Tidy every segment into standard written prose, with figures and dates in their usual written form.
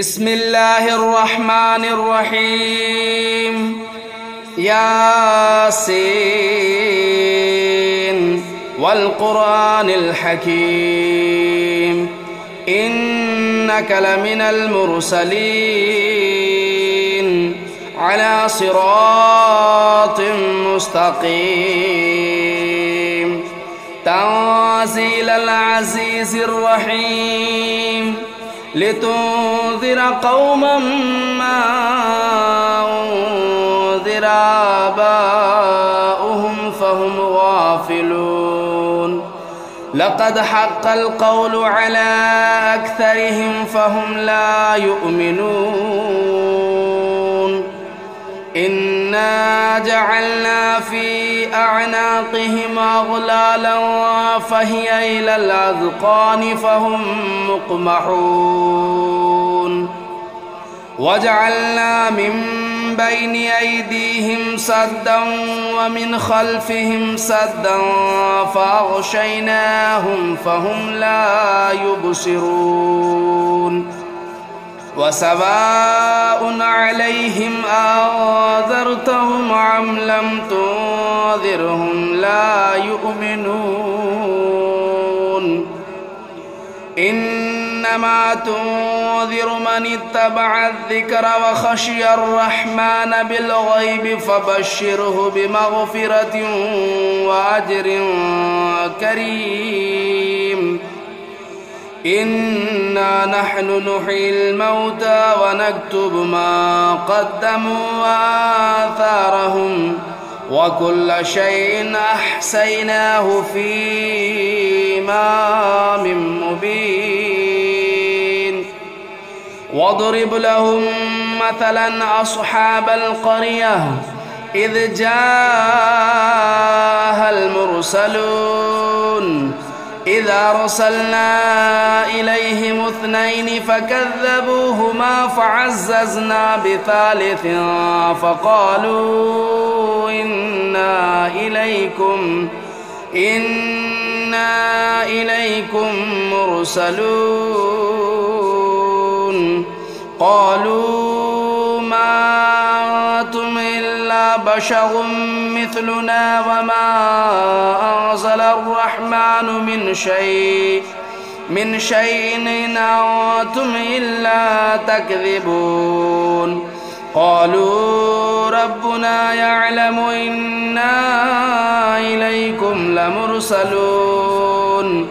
بسم الله الرحمن الرحيم. ياسين والقرآن الحكيم إنك لمن المرسلين على صراط مستقيم تنزيل العزيز الرحيم لتنذر قوما ما أنذر آباؤهم فهم غافلون. لقد حق القول على أكثرهم فهم لا يؤمنون. إنا جعلنا في أعناقهم أغلالا فهي إلى الأذقان فهم مقمحون. وجعلنا من بين أيديهم سدا ومن خلفهم سدا فأغشيناهم فهم لا يبصرون. وسواء عليهم أنذرتهم أم لم تنذرهم لا يؤمنون. إنما تنذر من اتبع الذكر وخشي الرحمن بالغيب فبشره بمغفرة وأجر كريم. إنا نحن نحيي الموتى ونكتب ما قدموا وآثارهم وكل شيء أحصيناه في إمام مبين. واضرب لهم مثلا أصحاب القرية إذ جاءها المرسلون إذ أرسلنا إليهم 2 فكذبوهما فعززنا بثالث فقالوا إنا إليكم مرسلون. قالوا ما أنتم إلا بشر مثلنا وما أنزل الرحمن من شيء إن أنتم إلا تكذبون. قالوا ربنا يعلم إنا إليكم لمرسلون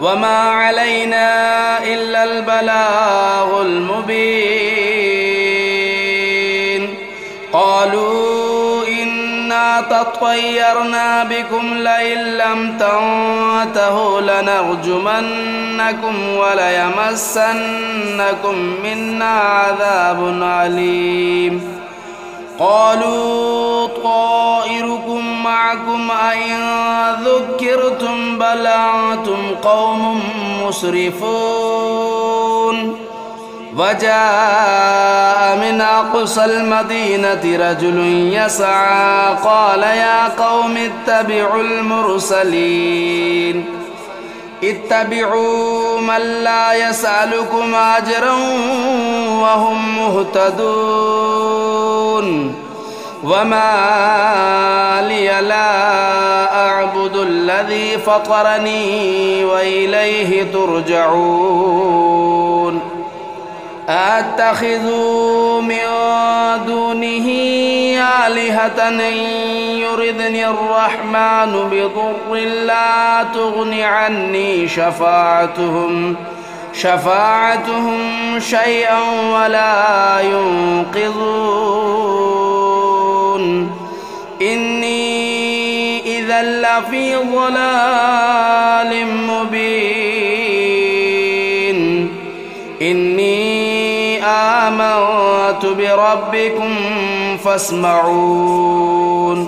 وما علينا إلا البلاغ المبين. قالوا إنا تطيرنا بكم لئن لم تنتهوا لنرجمنكم وليمسنكم منا عذاب أليم. قالوا طائركم معكم أئن ذكرتم بل أنتم قوم مسرفون. وجاء من أقصى المدينة رجل يسعى قال يا قوم اتبعوا المرسلين اتبعوا من لا يسألكم أجرا وهم مهتدون. وما لي لا أعبد الذي فطرني وإليه ترجعون. أتخذوا من دونه آلهة إن يردني الرحمن بضر لا تغن عني شفاعتهم شيئا ولا ينقذون. إني إذا لفي ضلال مبين. إني آمنت بربكم فاسمعون.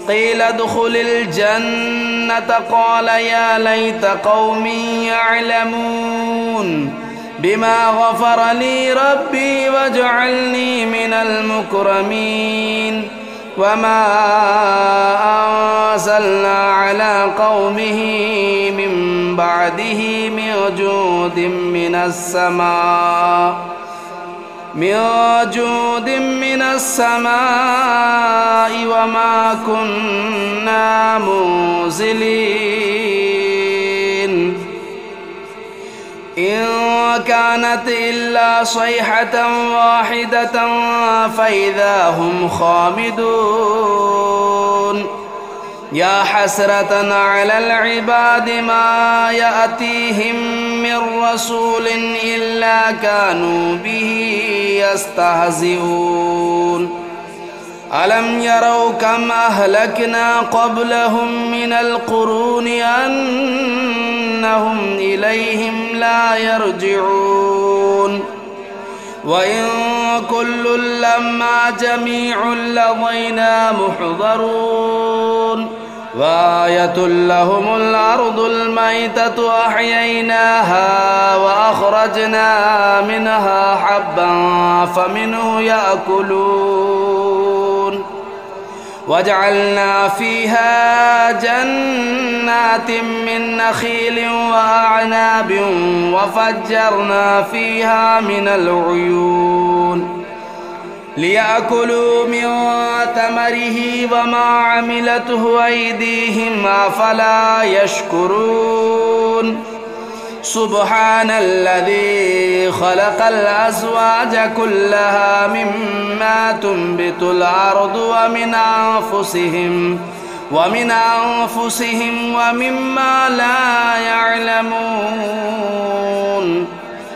قيل ادخل الجنة قال يا ليت قومي يعلمون بما غفر لي ربي وجعلني من المكرمين. وما أنزلنا على قومه من بعده من جود من السماء وما كنا منزلين إن كانت إلا صيحة واحدة فإذا هم خامدون يا حسرة على العباد ما يأتيهم من رسول إلا كانوا به يستهزئون ألم يروا كم أهلكنا قبلهم من القرون أنهم إليهم لا يرجعون وإن كل لما جميع لدينا محضرون وآية لهم الأرض الميتة أحييناها وأخرجنا منها حبا فمنه يأكلون وجعلنا فيها جنات من نخيل وأعناب وفجرنا فيها من العيون ليأكلوا من ثمره وما عملته أيديهم أفلا يشكرون سبحان الذي خلق الأزواج كلها مما تنبت الأرض ومن أنفسهم ومما لا يعلمون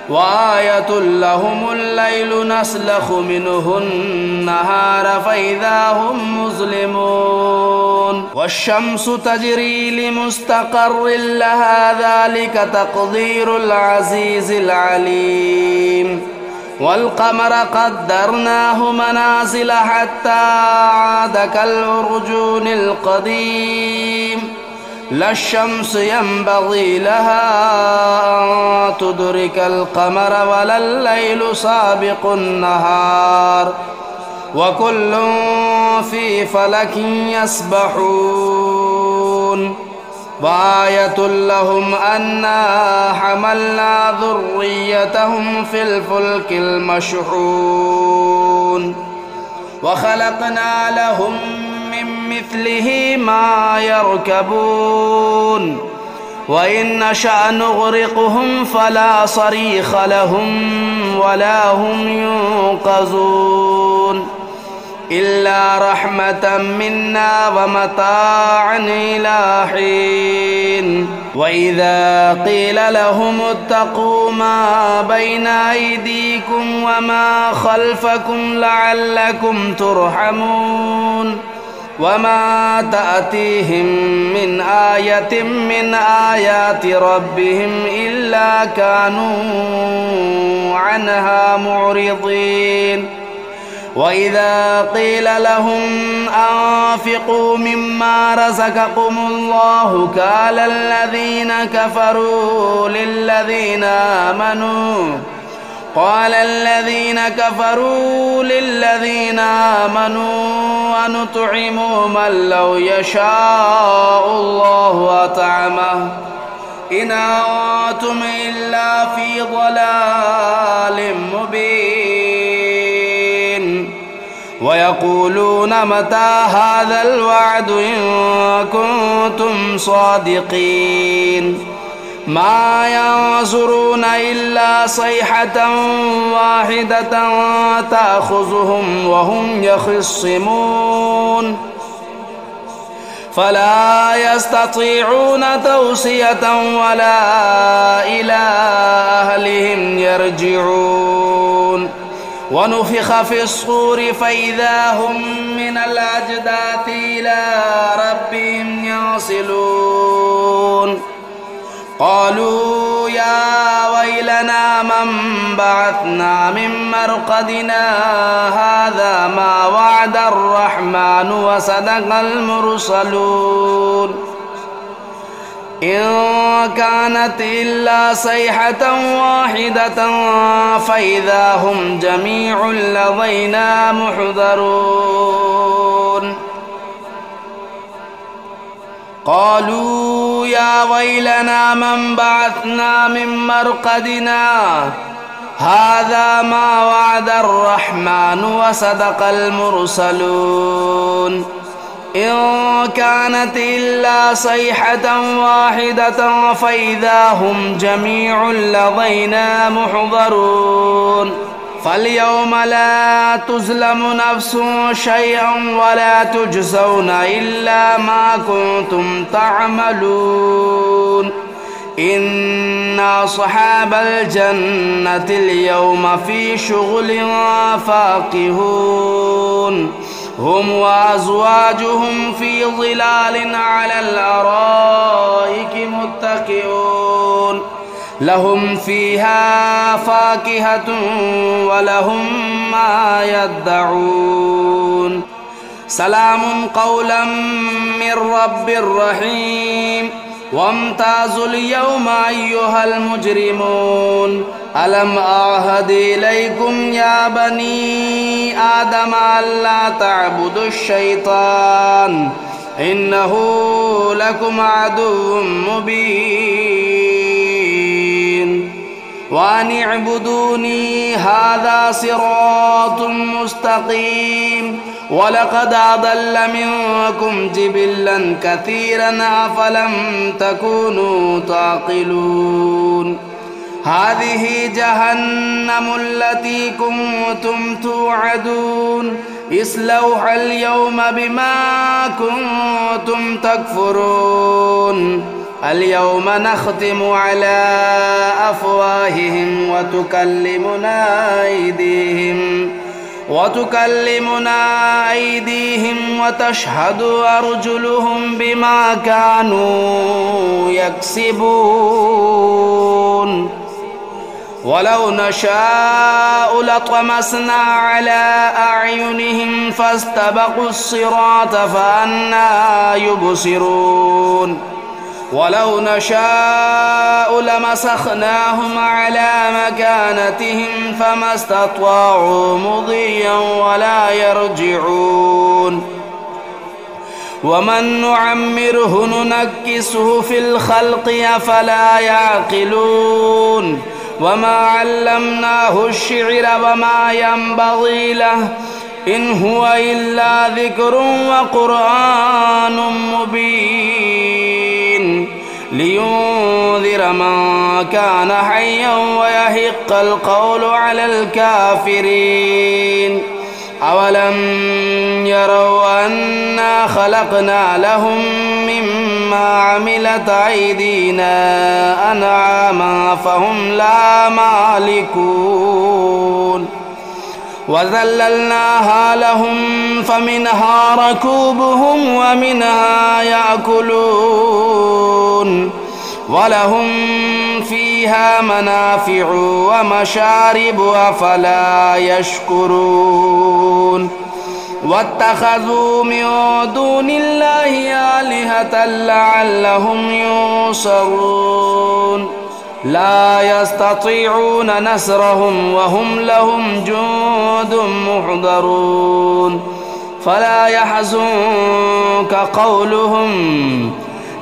وآية لهم الليل نسلخ منه النهار فإذا هم مظلمون والشمس تجري لمستقر لها ذلك تقدير العزيز العليم والقمر قدرناه منازل حتى عاد كالعرجون القديم لا الشمس ينبغي لها أن تدرك القمر ولا الليل سابق النهار وكل في فلك يسبحون وآية لهم أنا حملنا ذريتهم في الفلك المشحون وخلقنا لهم من مثله ما يركبون وإن نشأ نغرقهم فلا صريخ لهم ولا هم ينقذون إلا رحمة منا ومتاعا إلى حين وإذا قيل لهم اتقوا ما بين أيديكم وما خلفكم لعلكم ترحمون وما تأتيهم من آية من آيات ربهم إلا كانوا عنها معرضين وإذا قيل لهم أنفقوا مما رزقكم الله قال الذين كفروا للذين آمنوا ونطعم من لو يشاء الله أطعمه إن أنتم إلا في ضلال مبين ويقولون متى هذا الوعد إن كنتم صادقين ما ينظرون إلا صيحة واحدة تأخذهم وهم يخصمون فلا يستطيعون توصية ولا إلى أهلهم يرجعون ونفخ في الصور فإذا هم من الأجداث إلى ربهم ينسلون قالوا يا ويلنا من بعثنا من مرقدنا هذا ما وعد الرحمن وصدق المرسلون إن كانت إلا صيحة واحدة فإذا هم جميع لدينا محضرون قالوا يا ويلنا من بعثنا من مرقدنا هذا ما وعد الرحمن وصدق المرسلون إن كانت إلا صيحة واحدة فإذا هم جميع لدينا محضرون فاليوم لا تظلم نفس شيئا ولا تجزون إلا ما كنتم تعملون إن أصحاب الجنة اليوم في شغل فاكهون هم وأزواجهم في ظلال على الأرائك متكئون لهم فيها فاكهة ولهم ما يدعون سلام قولا من رب رحيم وامتازوا اليوم أيها المجرمون ألم أعهد إليكم يا بني آدم ألا تعبدوا الشيطان إنه لكم عدو مبين وأن اعبدوني هذا صراط مستقيم ولقد أضل منكم جبلا كثيرا أفلم تكونوا تعقلون هذه جهنم التي كنتم توعدون اصلوها اليوم بما كنتم تكفرون اليوم نختم على أفواههم وتكلمنا أيديهم وتشهد أرجلهم بما كانوا يكسبون ولو نشاء لطمسنا على أعينهم فاستبقوا الصراط فأنى يبصرون ولو نشاء لمسخناهم على مكانتهم فما استطاعوا مضيا ولا يرجعون ومن نعمره ننكسه في الخلق أفلا يعقلون وما علمناه الشعر وما ينبغي له إن هو إلا ذكر وقرآن مبين لينذر من كان حيا ويحق القول على الكافرين أولم يروا أنا خلقنا لهم مما عملت أيدينا أنعاما فهم لا مالكون وذللناها لهم فمنها ركوبهم ومنها يأكلون ولهم فيها منافع ومشارب أفلا يشكرون واتخذوا من دون الله آلهة لعلهم ينصرون لا يستطيعون نصرهم وهم لهم جند محضرون فلا يحزنك قولهم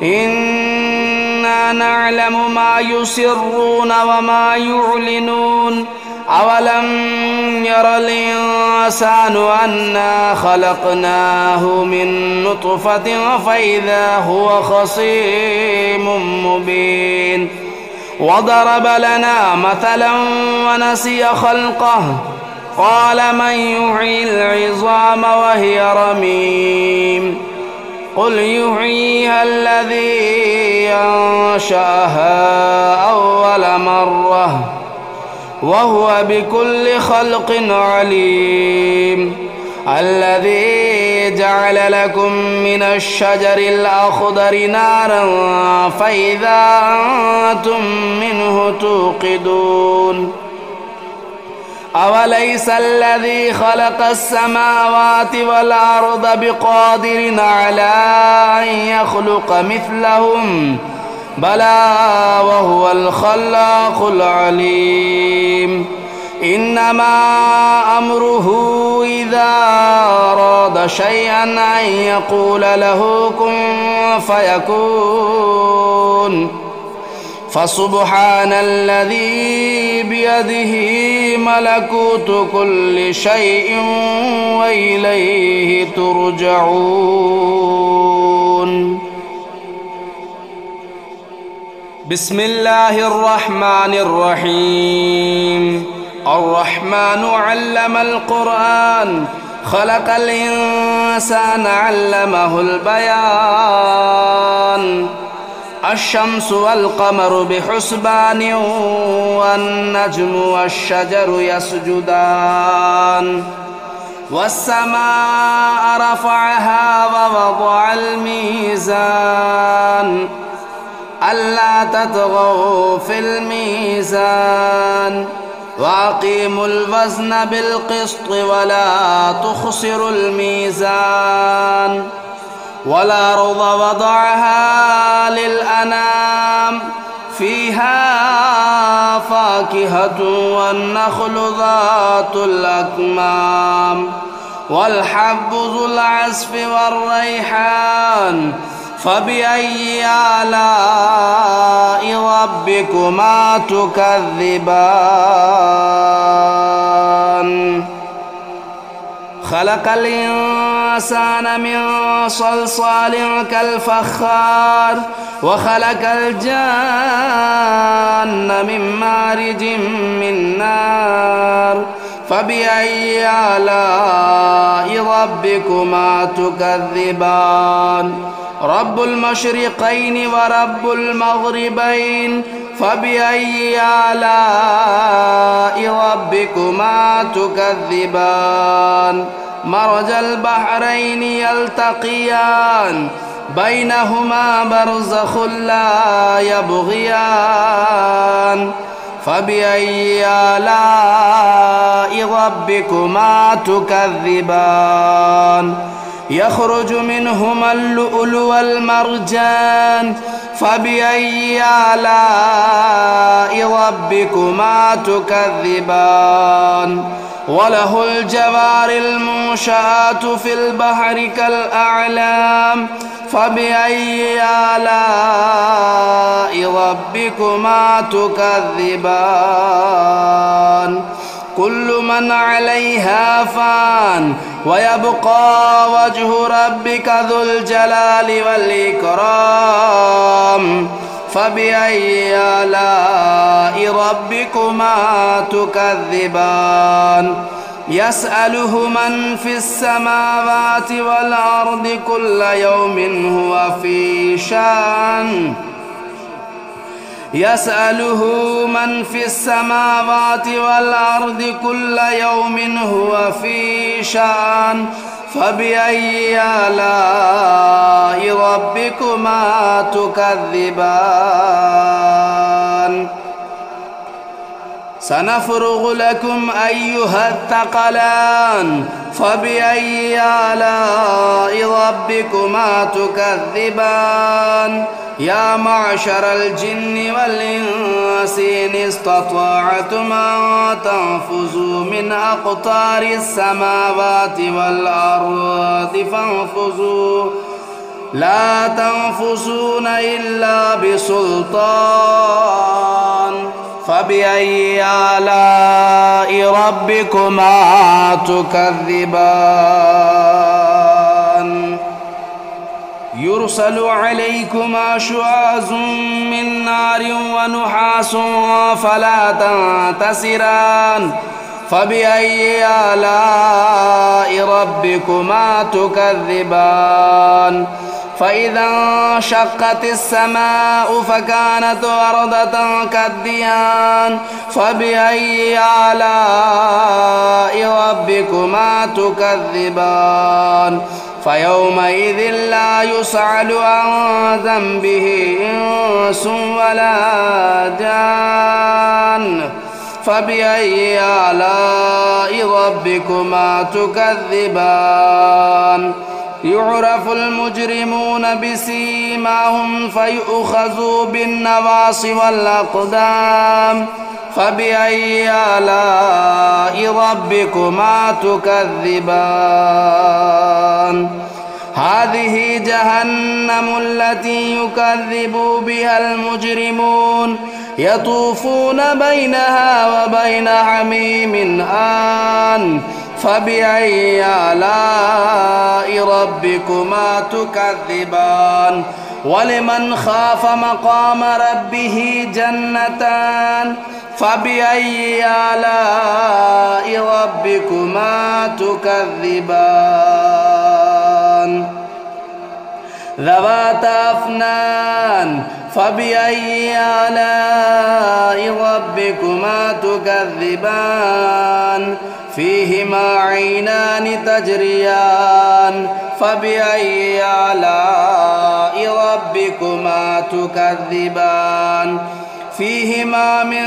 إنا نعلم ما يسرون وما يعلنون أولم ير الإنسان أنا خلقناه من نطفة فإذا هو خصيم مبين وضرب لنا مثلا ونسي خلقه قال من يحيي العظام وهي رميم قل يحييها الذي أنشأها أول مرة وهو بكل خلق عليم الذي جعل لكم من الشجر الأخضر نارا فإذا أنتم منه توقدون أوليس الذي خلق السماوات والأرض بقادر على أن يخلق مثلهم بلى وهو الخلاق العليم إنما أمره إذا أراد شيئا أن يقول له كن فيكون. فسبحان الذي بيده ملكوت كل شيء وإليه ترجعون. بسم الله الرحمن الرحيم. الرحمن علم القرآن، خلق الإنسان علمه البيان. الشمس والقمر بحسبان والنجم والشجر يسجدان. والسماء رفعها ووضع الميزان ألا تطغوا في الميزان وأقيموا الوزن بالقسط ولا تخسروا الميزان. والأرض وضعها للأنام فيها فاكهة والنخل ذات الأكمام والحب ذو العصف والريحان. فبأي آلاء ربكما تكذبان؟ خلق الإنسان من صلصال كالفخار وخلق الجان من مارج من نار. فبأي آلاء ربكما تكذبان؟ رب المشرقين ورب المغربين. فبأي آلاء ربكما تكذبان؟ مرج البحرين يلتقيان بينهما برزخ لا يبغيان. فبأي آلاء ربكما تكذبان؟ يخرج منهما اللؤلؤ والمرجان. فبأي آلاء ربكما تكذبان؟ وله الجوار المنشآت في البحر كالأعلام. فبأي آلاء ربكما تكذبان؟ كل من عليها فان ويبقى وجه ربك ذو الجلال والإكرام. فبأي آلاء ربكما تكذبان؟ يسأله من في السماوات والأرض كل يوم هو في شأن. يسأله من في السماوات والأرض كل يوم هو في شأن. فبأي آلاء ربكما تكذبان؟ سنفرغ لكم أيها الثقلان. فبأي آلاء ربكما تكذبان؟ يا معشر الجن والإنس إن استطعتم أن تنفذوا من أقطار السماوات والأرض فانفذوا لا تنفذون إلا بسلطان. فبأي آلاء ربكما تكذبان؟ يرسل عليكما شواظ من نار ونحاس فلا تنتصران. فبأي آلاء ربكما تكذبان؟ فإذا انشقت السماء فكانت وردة كالدهان. فبأي آلاء ربكما تكذبان؟ فيومئذ لا يسأل عن ذنبه إنس ولا جان. فبأي آلاء ربكما تكذبان؟ يعرف المجرمون بسيماهم فيؤخذوا بالنواصي والأقدام. فبأي آلاء ربكما تكذبان هذه جهنم التي يكذب بها المجرمون يطوفون بينها وبين حميم آن فبأي آلاء ربكما تكذبان ولمن خاف مقام ربه جنتان فبأي آلاء ربكما تكذبان ذواتا أفنان فبأي آلاء ربكما تكذبان فيهما عينان تجريان فبأي آلاء ربكما تكذبان فيهما من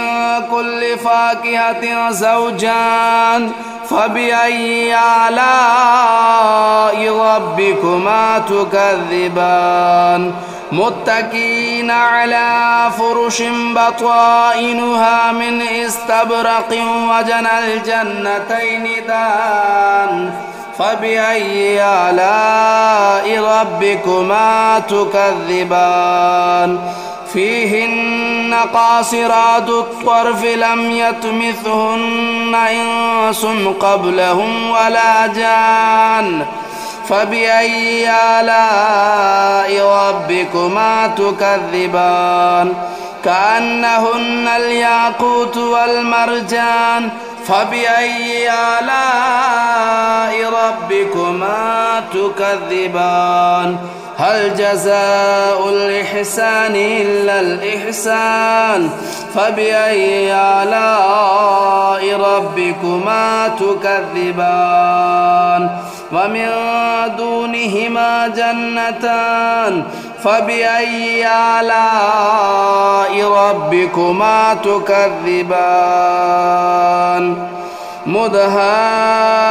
كل فاكهة زوجان فبأي آلاء ربكما تكذبان متكئين على فرش بطائنها من استبرق وجنى الجنتين دان فبأي آلاء ربكما تكذبان فيهن قاصرات الطرف لم يطمثهن إنس قبلهم ولا جان فبأي آلاء ربكما تكذبان كأنهن الياقوت والمرجان فبأي آلاء ربكما تكذبان هل جزاء الإحسان إلا الإحسان فبأي آلاء ربكما تكذبان ومن دونهما جنتان فبأي آلاء ربكما تكذبان مدهامتان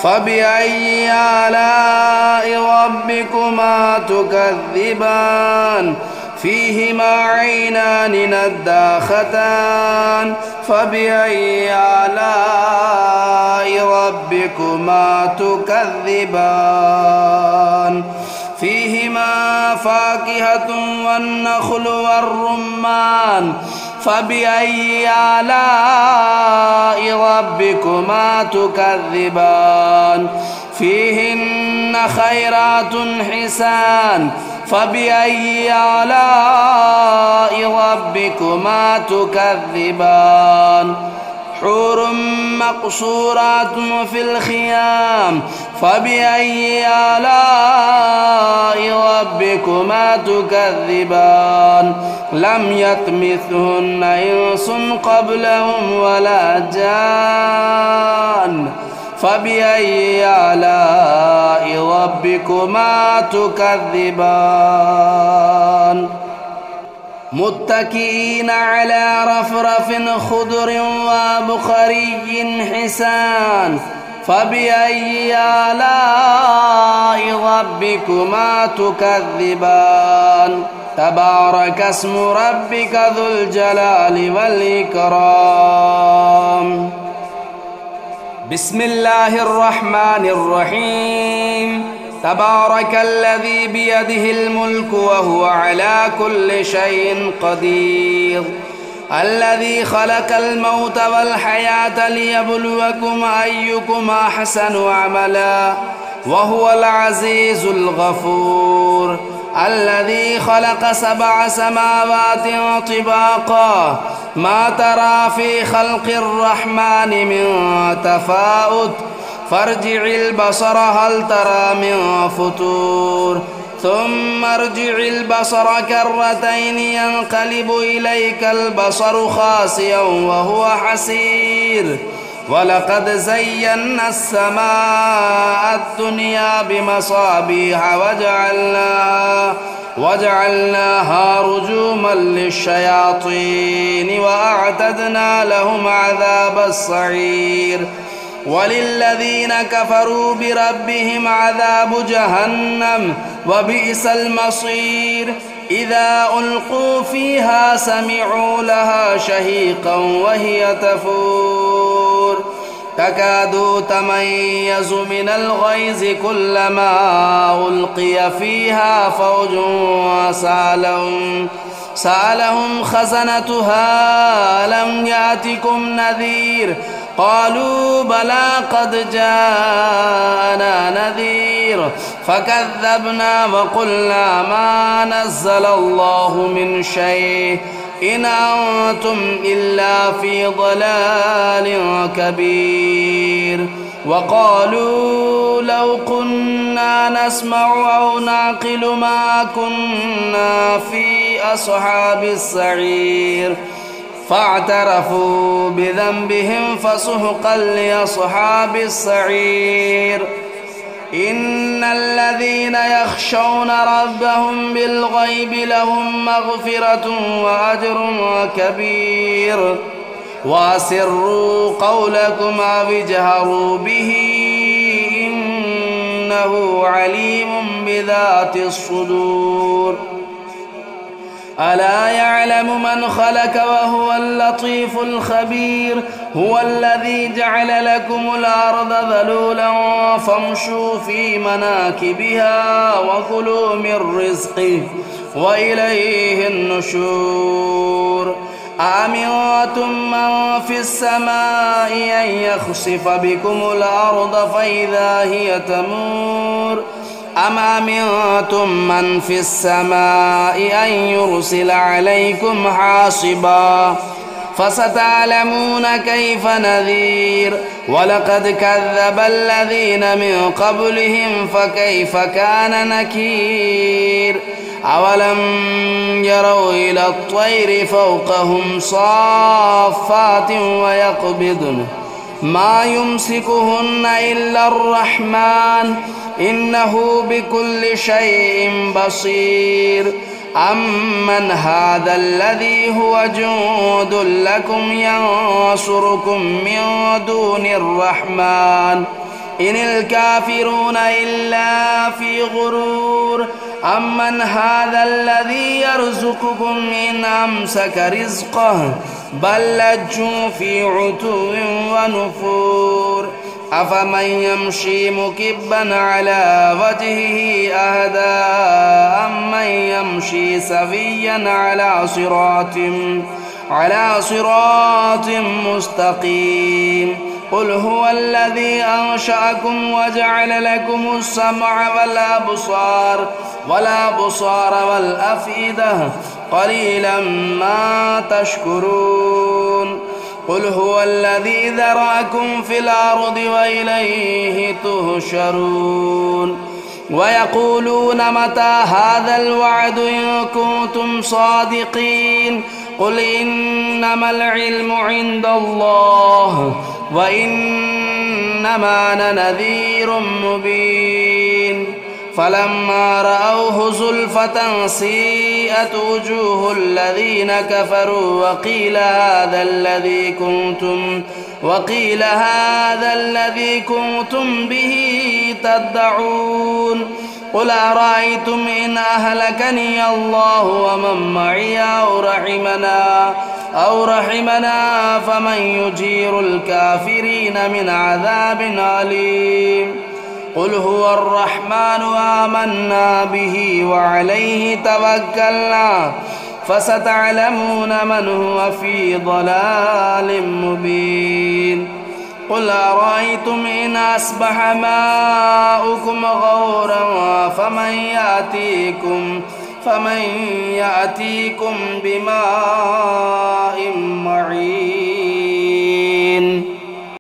فبأي آلاء ربكما تكذبان فيهما عينان نضاختان فبأي آلاء ربكما تكذبان فيهما فاكهة والنخل والرمان فبأي آلاء ربكما تكذبان فيهن خيرات حسان فبأي آلاء ربكما تكذبان حور مقصورات في الخيام فبأي آلاء ربكما تكذبان لم يطمثهن إنس قبلهم ولا جان فبأي آلاء ربكما تكذبان متكئين على رفرف خضر وبخري حسان فبأي آلاء ربكما تكذبان تبارك اسم ربك ذو الجلال والإكرام بسم الله الرحمن الرحيم تبارك الذي بيده الملك وهو على كل شيء قدير الذي خلق الموت والحياة ليبلوكم أيكم أحسن عملا وهو العزيز الغفور الذي خلق 7 سماوات طباقا ما ترى في خلق الرحمن من تفاوت فارجع البصر هل ترى من فطور ثم ارجع البصر كرتين ينقلب إليك البصر خاسئا وهو حسير ولقد زينا السماء الدنيا بمصابيح وجعلناها رجوما للشياطين وأعتدنا لهم عذاب السعير وللذين كفروا بربهم عذاب جهنم وبئس المصير إذا ألقوا فيها سمعوا لها شهيقا وهي تفور تكاد تميز من الغيظ كلما ألقي فيها فوج سألهم خزنتها ألم يأتكم نذير قالوا بلى قد جاءنا نذير فكذبنا وقلنا ما نزل الله من شيء إن أنتم إلا في ضلال كبير وقالوا لو كنا نسمع أو نعقل ما كنا في أصحاب السعير فاعترفوا بذنبهم فسحقا لأصحاب السعير إن الذين يخشون ربهم بالغيب لهم مغفرة وأجر كبير وأسروا قولكم أو اجهروا به إنه عليم بذات الصدور ألا يعلم من خلق وهو اللطيف الخبير هو الذي جعل لكم الأرض ذلولا فامشوا في مناكبها وكلوا من رزقه وإليه النشور أأمنتم من في السماء أن يخسف بكم الأرض فإذا هي تمور أم أمنتم من في السماء أن يرسل عليكم حاصبا فستعلمون كيف نذير ولقد كذب الذين من قبلهم فكيف كان نكير أولم يروا إلى الطير فوقهم صافات ويقبضن ما يمسكهن إلا الرحمن إنه بكل شيء بصير أمن هذا الذي هو جند لكم ينصركم من دون الرحمن إن الكافرون إلا في غرور أمن هذا الذي يرزقكم إن أمسك رزقه بل لجوا في عتو ونفور أفمن يمشي مكبا على وجهه أهدى أمن يمشي سويا على صراط مستقيم قل هو الذي أنشأكم وجعل لكم السمع والأبصار والأفئدة قليلا ما تشكرون قل هو الذي ذرأكم في الأرض وإليه تهشرون ويقولون متى هذا الوعد إن كنتم صادقين قل إنما العلم عند الله وإنما أنا نذير مبين فلما رأوه زلفة سيئت وجوه الذين كفروا وقيل هذا الذي كنتم به تدعون قل أرأيتم إن أهلكني الله ومن معي أو رحمنا فمن يجير الكافرين من عذاب أليم قل هو الرحمن آمنا به وعليه توكلنا فستعلمون من هو في ضلال مبين قل أرأيتم إن أصبح ماؤكم غورا فمن يأتيكم بماء معين